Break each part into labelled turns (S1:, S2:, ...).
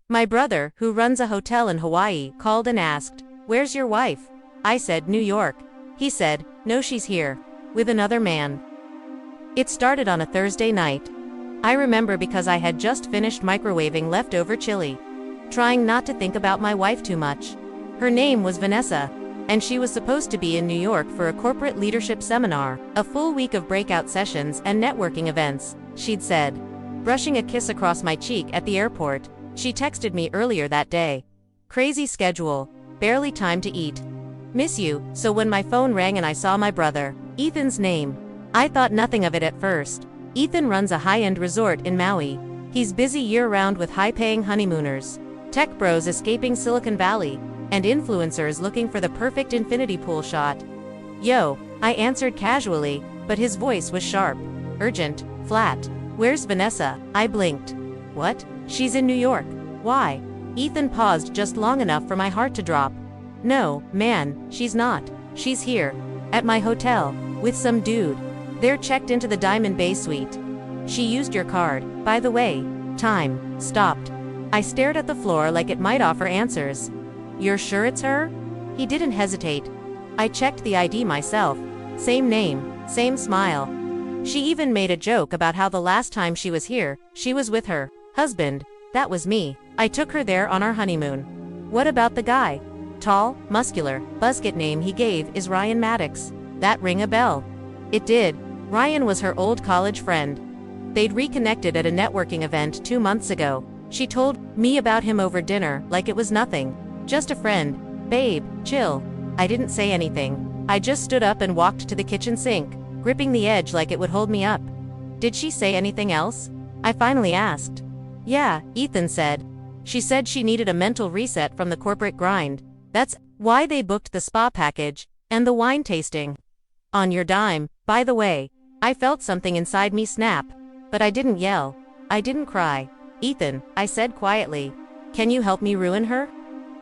S1: My brother, who runs a hotel in Hawaii, called and asked, "Where's your wife?" I said, "New York." He said, "No, she's here. With another man." It started on a Thursday night. I remember because I had just finished microwaving leftover chili, trying not to think about my wife too much. Her name was Vanessa, and she was supposed to be in New York for a corporate leadership seminar, a full week of breakout sessions and networking events, she'd said. Brushing a kiss across my cheek at the airport, she texted me earlier that day. "Crazy schedule, barely time to eat. Miss you." So when my phone rang and I saw my brother, Ethan's name, I thought nothing of it at first. Ethan runs a high-end resort in Maui. He's busy year-round with high-paying honeymooners, tech bros escaping Silicon Valley, and influencers looking for the perfect infinity pool shot. "Yo," I answered casually, but his voice was sharp, urgent, flat. "Where's Vanessa?" I blinked. "What? She's in New York. Why?" Ethan paused just long enough for my heart to drop. "No, man, she's not. She's here. At my hotel. With some dude. They're checked into the Diamond Bay suite. She used your card, by the way." Time stopped. I stared at the floor like it might offer answers. "You're sure it's her?" He didn't hesitate. I checked the ID myself. Same name, same smile. She even made a joke about how the last time she was here, she was with her husband. That was me. I took her there on our honeymoon. What about the guy? Tall, muscular, buzzkill name he gave is Ryan Maddox. That ring a bell? It did. Ryan was her old college friend. They'd reconnected at a networking event 2 months ago. She told me about him over dinner like it was nothing. "Just a friend. Babe, chill." I didn't say anything. I just stood up and walked to the kitchen sink, gripping the edge like it would hold me up. "Did she say anything else?" I finally asked. "Yeah," Ethan said. "She said she needed a mental reset from the corporate grind. That's why they booked the spa package and the wine tasting. On your dime, by the way." I felt something inside me snap, but I didn't yell. I didn't cry. "Ethan," I said quietly, "can you help me ruin her?"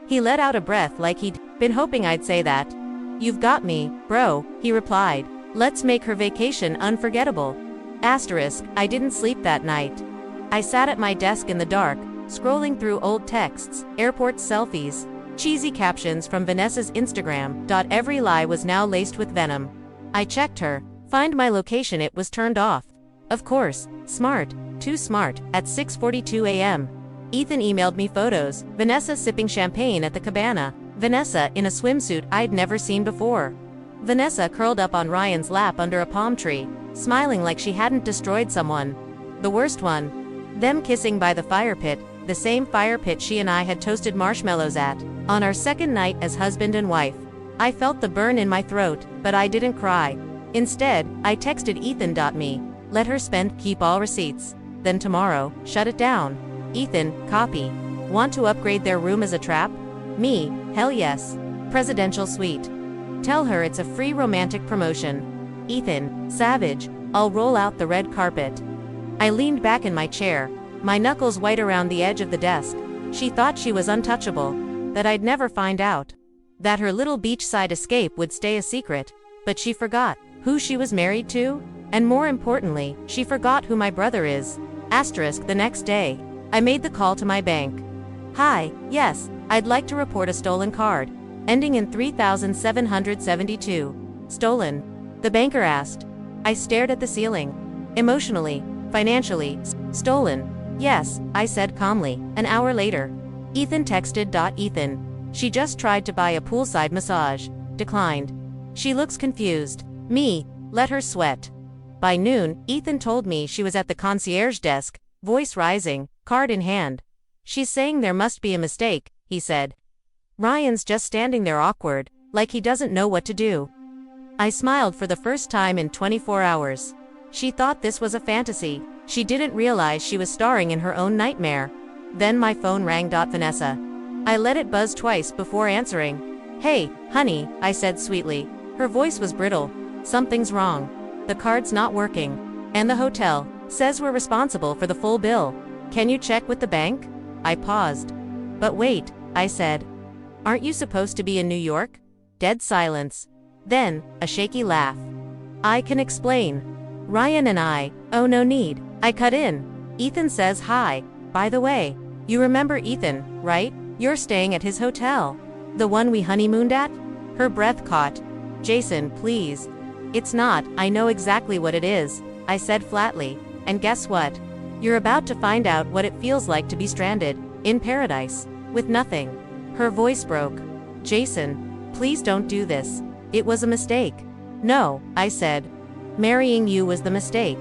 S1: He let out a breath like he'd been hoping I'd say that. "You've got me, bro," he replied. "Let's make her vacation unforgettable." Asterisk, I didn't sleep that night. I sat at my desk in the dark, scrolling through old texts, airport selfies, cheesy captions from Vanessa's Instagram. Every lie was now laced with venom. I checked her. Find my location, it was turned off. Of course, smart, too smart. At 6:42 a.m. Ethan emailed me photos, Vanessa sipping champagne at the cabana, Vanessa in a swimsuit I'd never seen before. Vanessa curled up on Ryan's lap under a palm tree, smiling like she hadn't destroyed someone. The worst one. Them kissing by the fire pit, the same fire pit she and I had toasted marshmallows at, on our second night as husband and wife. I felt the burn in my throat, but I didn't cry. Instead, I texted Ethan. Me. Let her spend, keep all receipts. Then tomorrow, shut it down. Ethan, copy. Want to upgrade their room as a trap? Me, hell yes. Presidential suite. Tell her it's a free romantic promotion. Ethan, savage. I'll roll out the red carpet. I leaned back in my chair, my knuckles white around the edge of the desk. She thought she was untouchable, that I'd never find out, that her little beachside escape would stay a secret, but she forgot who she was married to, and more importantly, she forgot who my brother is. Asterisk, the next day, I made the call to my bank. "Hi, yes, I'd like to report a stolen card, ending in 3772. Stolen?" the banker asked. I stared at the ceiling. Emotionally, financially, stolen. "Yes," I said calmly. An hour later, Ethan texted. "Ethan, she just tried to buy a poolside massage. Declined. She looks confused." Me, let her sweat. By noon, Ethan told me she was at the concierge desk, voice rising, card in hand. "She's saying there must be a mistake," he said. "Ryan's just standing there awkward, like he doesn't know what to do." I smiled for the first time in 24 hours. She thought this was a fantasy. She didn't realize she was starring in her own nightmare. Then my phone rang. Vanessa. I let it buzz twice before answering. "Hey, honey," I said sweetly. Her voice was brittle. "Something's wrong. The card's not working. And the hotel says we're responsible for the full bill. Can you check with the bank?" I paused. "But wait," I said. "Aren't you supposed to be in New York?" Dead silence. Then, a shaky laugh. "I can explain. Ryan and I." "Oh, no need." I cut in. "Ethan says hi. By the way, You remember Ethan, right? You're staying at his hotel. The one we honeymooned at? Her breath caught. Jason, please. It's not, I know exactly what it is, I said flatly. And guess what? You're about to find out what it feels like to be stranded, in paradise, with nothing. Her voice broke. Jason, please don't do this. It was a mistake. No, I said. Marrying you was the mistake.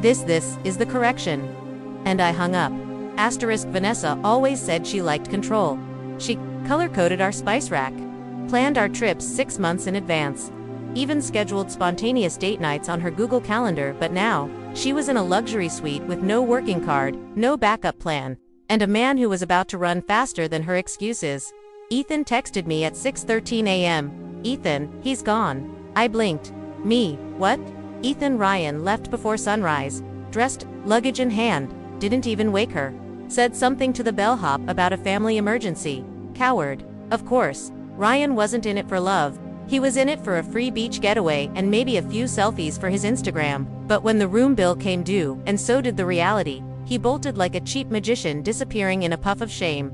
S1: This is the correction. And I hung up. Asterisk Vanessa always said she liked control. She color-coded our spice rack. Planned our trips 6 months in advance. Even scheduled spontaneous date nights on her Google Calendar, but now, she was in a luxury suite with no working card, no backup plan, and a man who was about to run faster than her excuses. Ethan texted me at 6:13 a.m. Ethan, he's gone. I blinked. Me, what? Ethan Ryan left before sunrise, dressed, luggage in hand, didn't even wake her. Said something to the bellhop about a family emergency. Coward. Of course, Ryan wasn't in it for love. He was in it for a free beach getaway and maybe a few selfies for his Instagram. But when the room bill came due, and so did the reality, he bolted like a cheap magician, disappearing in a puff of shame.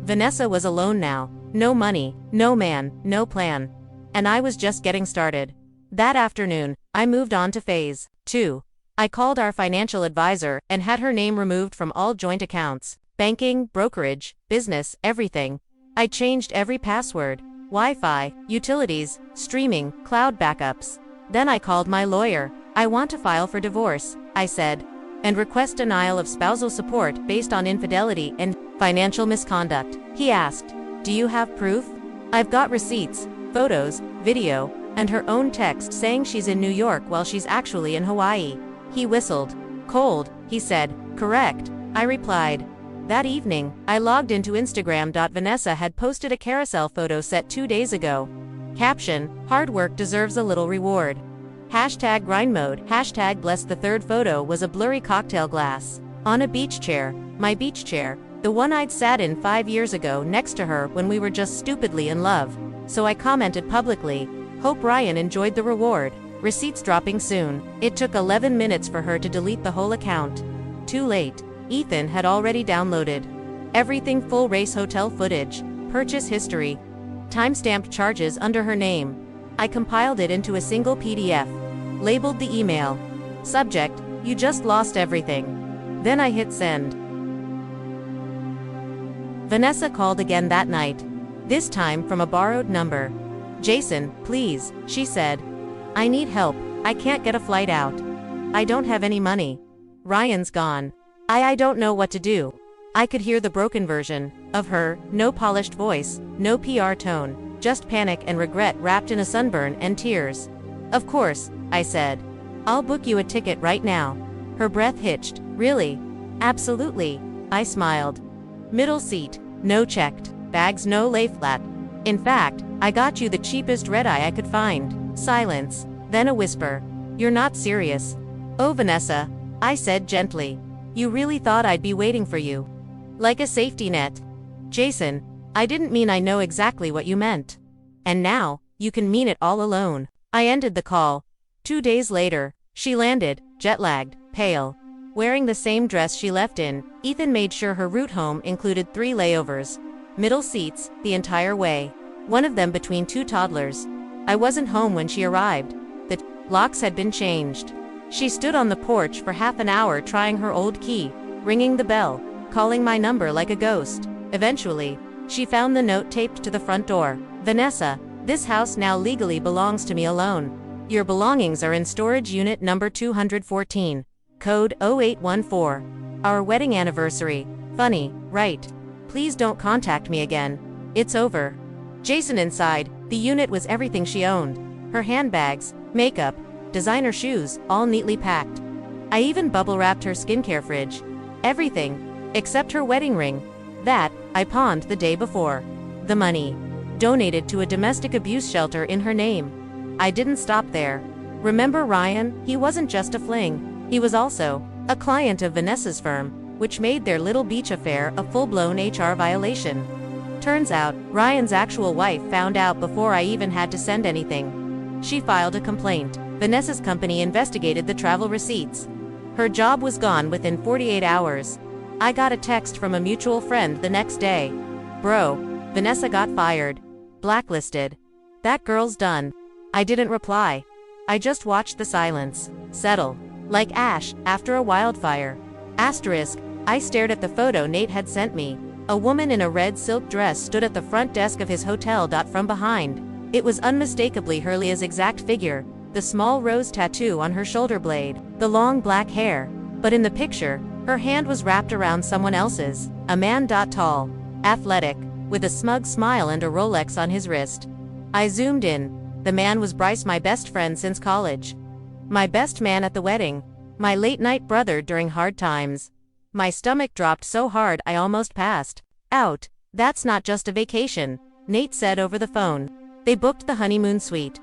S1: Vanessa was alone now. No money, no man, no plan. And I was just getting started. That afternoon, I moved on to phase 2. I called our financial advisor and had her name removed from all joint accounts. Banking, brokerage, business, everything. I changed every password. Wi-Fi, utilities, streaming, cloud backups. Then I called my lawyer. I want to file for divorce, I said, and request denial of spousal support based on infidelity and financial misconduct. He asked, do you have proof? I've got receipts, photos, video, and her own text saying she's in New York while she's actually in Hawaii. He whistled. Cold, he said. Correct, I replied. That evening, I logged into Instagram. Vanessa had posted a carousel photo set 2 days ago. Caption, hard work deserves a little reward. Hashtag grind mode, hashtag blessed. The third photo was a blurry cocktail glass. On a beach chair, my beach chair, the one I'd sat in 5 years ago next to her when we were just stupidly in love. So I commented publicly, hope Ryan enjoyed the reward. Receipts dropping soon. It took 11 minutes for her to delete the whole account. Too late. Ethan had already downloaded everything. Full race hotel footage, purchase history, timestamped charges under her name. I compiled it into a single PDF, labeled the email. Subject, you just lost everything. Then I hit send. Vanessa called again that night, this time from a borrowed number. Jason, please, she said. I need help, I can't get a flight out. I don't have any money. Ryan's gone. I don't know what to do. I could hear the broken version of her, no polished voice, no PR tone, just panic and regret wrapped in a sunburn and tears. Of course, I said. I'll book you a ticket right now. Her breath hitched. Really? Absolutely, I smiled. Middle seat, no checked, bags no lay flat. In fact, I got you the cheapest red-eye I could find. Silence, then a whisper. You're not serious. Oh Vanessa, I said gently. You really thought I'd be waiting for you? Like a safety net. Jason, I didn't mean. I know exactly what you meant. And now, you can mean it all alone. I ended the call. 2 days later, she landed, jet-lagged, pale. Wearing the same dress she left in, Ethan made sure her route home included 3 layovers. Middle seats, the entire way. One of them between 2 toddlers. I wasn't home when she arrived. The locks had been changed. She stood on the porch for half an hour trying her old key, ringing the bell, calling my number like a ghost. Eventually, she found the note taped to the front door. Vanessa, this house now legally belongs to me alone. Your belongings are in storage unit number 214. Code 0814. Our wedding anniversary. Funny, right? Please don't contact me again. It's over. Jason inside, the unit was everything she owned. Her handbags, makeup, designer shoes, all neatly packed. I even bubble-wrapped her skincare fridge. Everything, except her wedding ring. That, I pawned the day before. The money, donated to a domestic abuse shelter in her name. I didn't stop there. Remember Ryan? He wasn't just a fling. He was also a client of Vanessa's firm, which made their little beach affair a full-blown HR violation. Turns out, Ryan's actual wife found out before I even had to send anything. She filed a complaint. Vanessa's company investigated the travel receipts. Her job was gone within 48 hours. I got a text from a mutual friend the next day. Bro, Vanessa got fired. Blacklisted. That girl's done. I didn't reply. I just watched the silence settle, like ash after a wildfire. Asterisk, I stared at the photo Nate had sent me. A woman in a red silk dress stood at the front desk of his hotel. From behind. It was unmistakably Leah's exact figure, the small rose tattoo on her shoulder blade, the long black hair. But in the picture, her hand was wrapped around someone else's, a man. Tall, athletic, with a smug smile and a Rolex on his wrist. I zoomed in. The man was Bryce, my best friend since college. My best man at the wedding. My late-night brother during hard times. My stomach dropped so hard I almost passed out. That's not just a vacation, Nate said over the phone. They booked the honeymoon suite.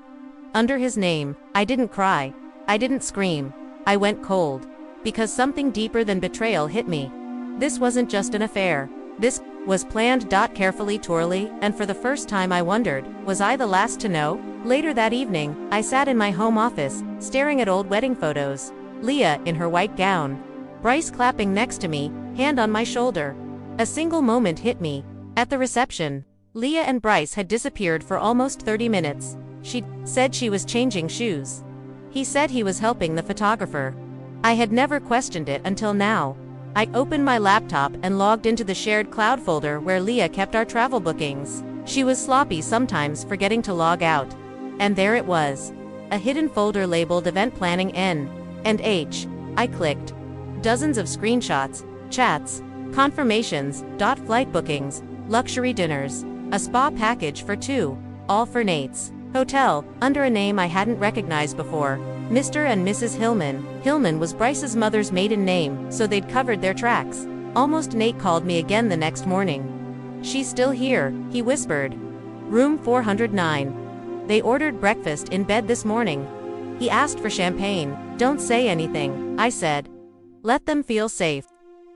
S1: Under his name. I didn't cry. I didn't scream. I went cold. Because something deeper than betrayal hit me. This wasn't just an affair. This was planned. Carefully, Torley, and for the first time I wondered, was I the last to know? Later that evening, I sat in my home office, staring at old wedding photos. Leah, in her white gown. Bryce clapping next to me, hand on my shoulder. A single moment hit me. At the reception, Leah and Bryce had disappeared for almost 30 minutes. She said she was changing shoes. He said he was helping the photographer. I had never questioned it until now. I opened my laptop and logged into the shared cloud folder where Leah kept our travel bookings. She was sloppy sometimes, forgetting to log out. And there it was. A hidden folder labeled Event Planning N and H. I clicked. Dozens of screenshots, chats, confirmations, flight bookings, luxury dinners, a spa package for two, all for Nate's hotel, under a name I hadn't recognized before. Mr. and Mrs. Hillman. Hillman was Bryce's mother's maiden name, so they'd covered their tracks. Almost. Nate called me again the next morning. She's still here, he whispered. Room 409. They ordered breakfast in bed this morning. He asked for champagne. Don't say anything, I said. Let them feel safe.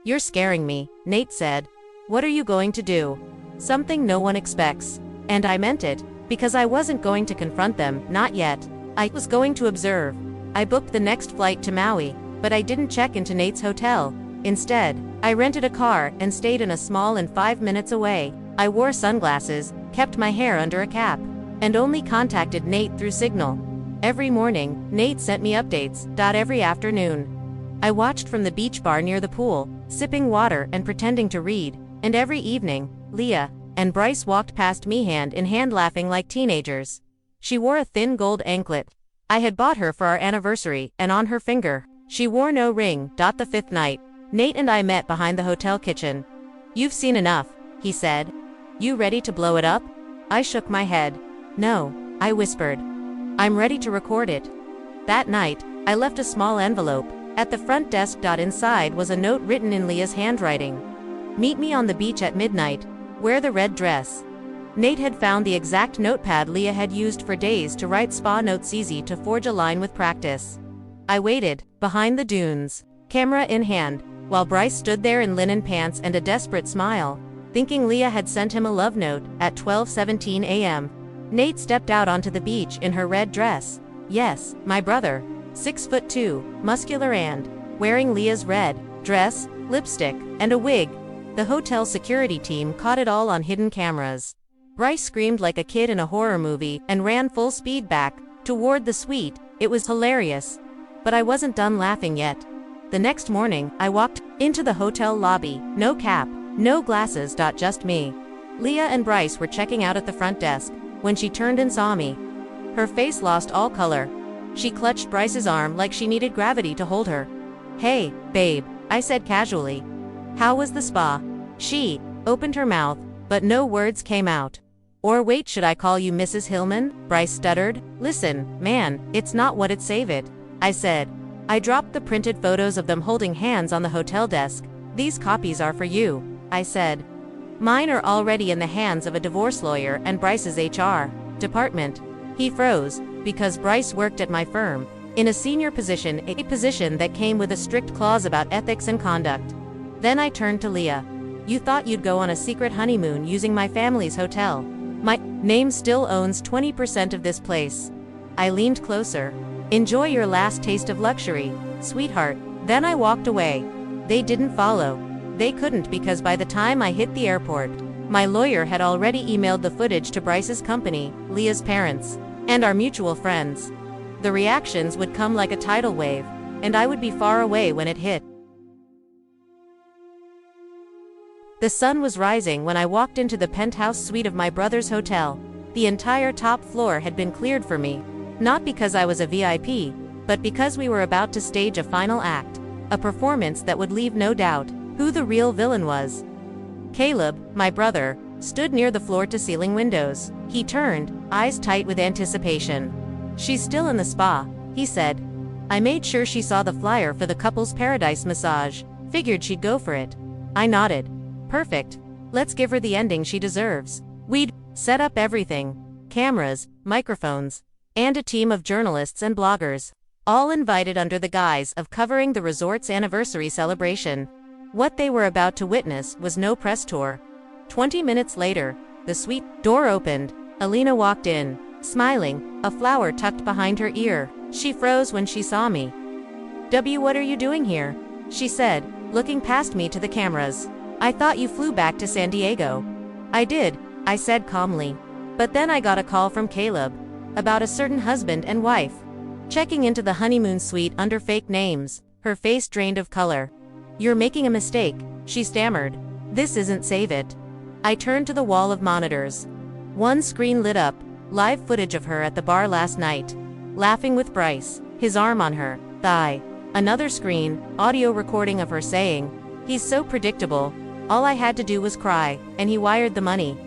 S1: You're scaring me, Nate said. What are you going to do? Something no one expects. And I meant it, because I wasn't going to confront them, not yet. I was going to observe. I booked the next flight to Maui, but I didn't check into Nate's hotel. Instead, I rented a car and stayed in a small inn 5 minutes away. I wore sunglasses, kept my hair under a cap, and only contacted Nate through Signal. Every morning, Nate sent me updates. Every afternoon, I watched from the beach bar near the pool, sipping water and pretending to read, and every evening, Leah and Bryce walked past me hand in hand laughing like teenagers. She wore a thin gold anklet I had bought her for our anniversary, and on her finger, she wore no ring. The fifth night, Nate and I met behind the hotel kitchen. You've seen enough, he said. You ready to blow it up? I shook my head. No, I whispered. I'm ready to record it. That night, I left a small envelope at the front desk. Inside was a note written in Leah's handwriting. Meet me on the beach at midnight. Wear the red dress. Nate had found the exact notepad Leah had used for days to write spa notes, easy to forge a line with practice. I waited, behind the dunes, camera in hand, while Bryce stood there in linen pants and a desperate smile, thinking Leah had sent him a love note. At 12:17 a.m., Nate stepped out onto the beach in her red dress. Yes, my brother, 6'2", muscular and wearing Leah's red dress, lipstick, and a wig. The hotel security team caught it all on hidden cameras. Bryce screamed like a kid in a horror movie and ran full speed back toward the suite. It was hilarious. But I wasn't done laughing yet. The next morning, I walked into the hotel lobby, no cap, no glasses. Just me. Leah and Bryce were checking out at the front desk when she turned and saw me. Her face lost all color. She clutched Bryce's arm like she needed gravity to hold her. Hey, babe, I said casually. How was the spa? She opened her mouth, but no words came out. Or wait, should I call you Mrs. Hillman? Bryce stuttered. Listen, man, it's not what it save it, I said. I dropped the printed photos of them holding hands on the hotel desk. These copies are for you, I said. Mine are already in the hands of a divorce lawyer and Bryce's HR department. He froze, because Bryce worked at my firm, in a senior position, a position that came with a strict clause about ethics and conduct. Then I turned to Leah. You thought you'd go on a secret honeymoon using my family's hotel. My name still owns 20% of this place. I leaned closer. Enjoy your last taste of luxury, sweetheart. Then I walked away. They didn't follow. They couldn't because by the time I hit the airport, my lawyer had already emailed the footage to Bryce's company, Leah's parents, and our mutual friends. The reactions would come like a tidal wave, and I would be far away when it hit. The sun was rising when I walked into the penthouse suite of my brother's hotel. The entire top floor had been cleared for me, not because I was a VIP, but because we were about to stage a final act, a performance that would leave no doubt who the real villain was. Caleb, my brother, stood near the floor-to-ceiling windows. He turned, eyes tight with anticipation. "She's still in the spa," he said. "I made sure she saw the flyer for the couple's paradise massage. Figured she'd go for it." I nodded. "Perfect. Let's give her the ending she deserves." We'd set up everything. Cameras, microphones, and a team of journalists and bloggers, all invited under the guise of covering the resort's anniversary celebration. What they were about to witness was no press tour. 20 minutes later, the suite door opened. Alina walked in, smiling, a flower tucked behind her ear. She froze when she saw me. What are you doing here?" she said, looking past me to the cameras. "I thought you flew back to San Diego." "I did," I said calmly. "But then I got a call from Caleb about a certain husband and wife checking into the honeymoon suite under fake names." Her face drained of color. "You're making a mistake," she stammered. "This isn't Save It." I turned to the wall of monitors. One screen lit up, live footage of her at the bar last night, laughing with Bryce, his arm on her thigh. Another screen, audio recording of her saying, "He's so predictable. All I had to do was cry, and he wired the money."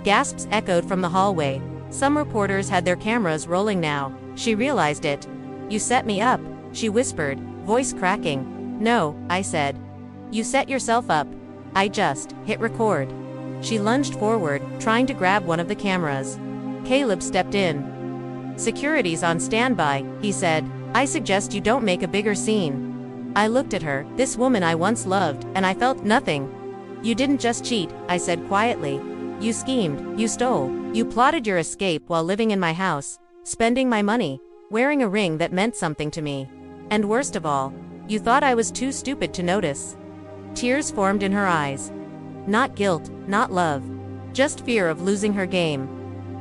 S1: Gasps echoed from the hallway. Some reporters had their cameras rolling now. She realized it. "You set me up," she whispered, voice cracking. "No," I said. "You set yourself up. I just hit record." She lunged forward, trying to grab one of the cameras. Caleb stepped in. "Security's on standby," he said. "I suggest you don't make a bigger scene." I looked at her, this woman I once loved, and I felt nothing. "You didn't just cheat," I said quietly. "You schemed, you stole, you plotted your escape while living in my house, spending my money, wearing a ring that meant something to me. And worst of all, you thought I was too stupid to notice." Tears formed in her eyes. Not guilt, not love. Just fear of losing her game.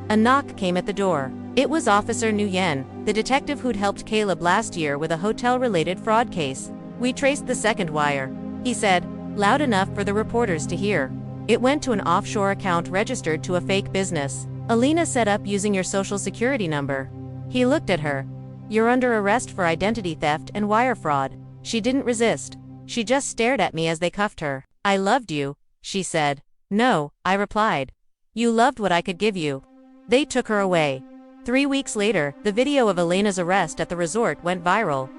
S1: A knock came at the door. It was Officer Nguyen, the detective who'd helped Caleb last year with a hotel-related fraud case. "We traced the second wire," he said, loud enough for the reporters to hear. "It went to an offshore account registered to a fake business. Alina set up using your social security number." He looked at her. "You're under arrest for identity theft and wire fraud." She didn't resist. She just stared at me as they cuffed her. "I loved you," she said. "No," I replied. "You loved what I could give you." They took her away. 3 weeks later, the video of Elena's arrest at the resort went viral.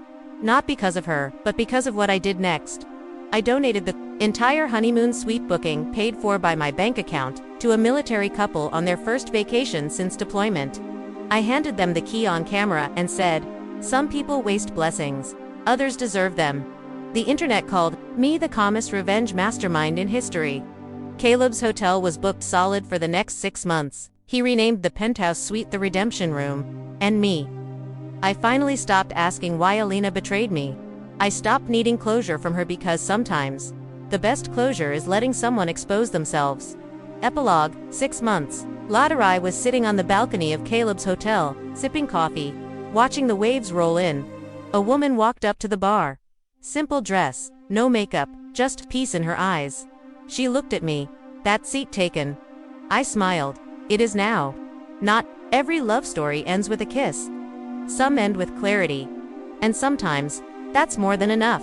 S1: Not because of her, but because of what I did next. I donated the entire honeymoon suite booking, paid for by my bank account, to a military couple on their first vacation since deployment. I handed them the key on camera and said, "Some people waste blessings. Others deserve them." The internet called me the calmest revenge mastermind in history. Caleb's hotel was booked solid for the next 6 months. He renamed the penthouse suite the Redemption Room. And me. I finally stopped asking why Alina betrayed me. I stopped needing closure from her because sometimes, the best closure is letting someone expose themselves. Epilogue, 6 months. Ladarai was sitting on the balcony of Caleb's hotel, sipping coffee, watching the waves roll in. A woman walked up to the bar. Simple dress, no makeup, just peace in her eyes. She looked at me. "That seat taken." I smiled. It is now. Not every love story ends with a kiss. Some end with clarity. And sometimes, that's more than enough.